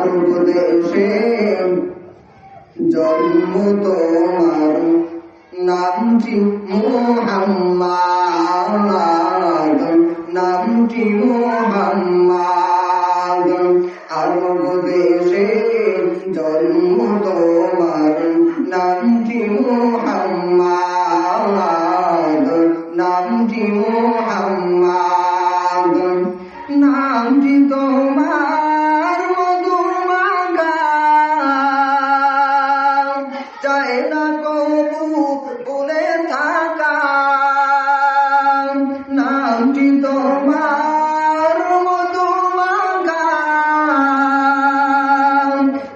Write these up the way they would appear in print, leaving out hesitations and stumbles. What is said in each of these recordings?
আরব দেশে জন্ম তোমার, নামটি মুহাম্মাদ, নামটি মুহাম্মাদ। আরব দেশে জন্ম তোমার, নামটি মুহাম্মাদ, নামটি মুহাম্মাদ। নামটি তোমার মধুর মাখা, চায় না কবু ভুলে থাকা। নামটি তোমার মধুর মাখা,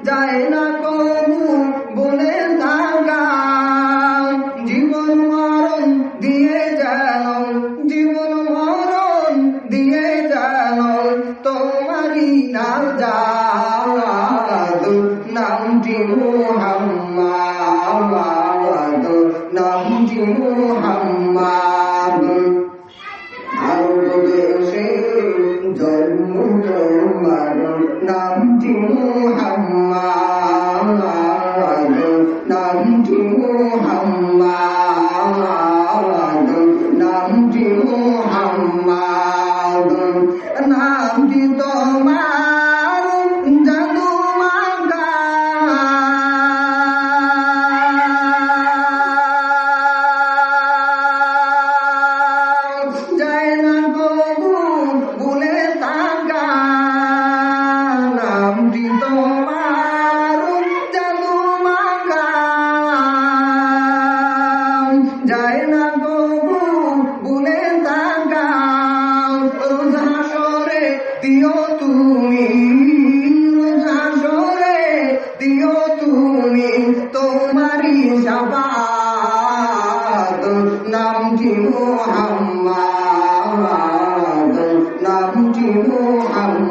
যায় না কবু ভুলে থাকা। জীবন মরণ দিয়ে যেন, জীবন মরণ দিয়ে যেন তোমারই নাজাত। নামটি মুহাম্মাদ, নামটি মুহাম্মাদ। আরব দেশে জন্ম তোমার, নামটি মুহাম্মাদ, নামটি মুহাম্মাদ, নামটি মুহাম্মাদ। নামটি তোমার জাদু মাখা, যায় না কবু ভুলে থাকা। নামটি তোমার জাদু মাখা, যায় না কবু ভুলে থাকা। রোজ হাসরে দিও তুমি, রোজ হাসরে দিও তুমি তোমারই শাফাত। নামটি মুহাম্মাদ, নামটি মুহাম্মাদ।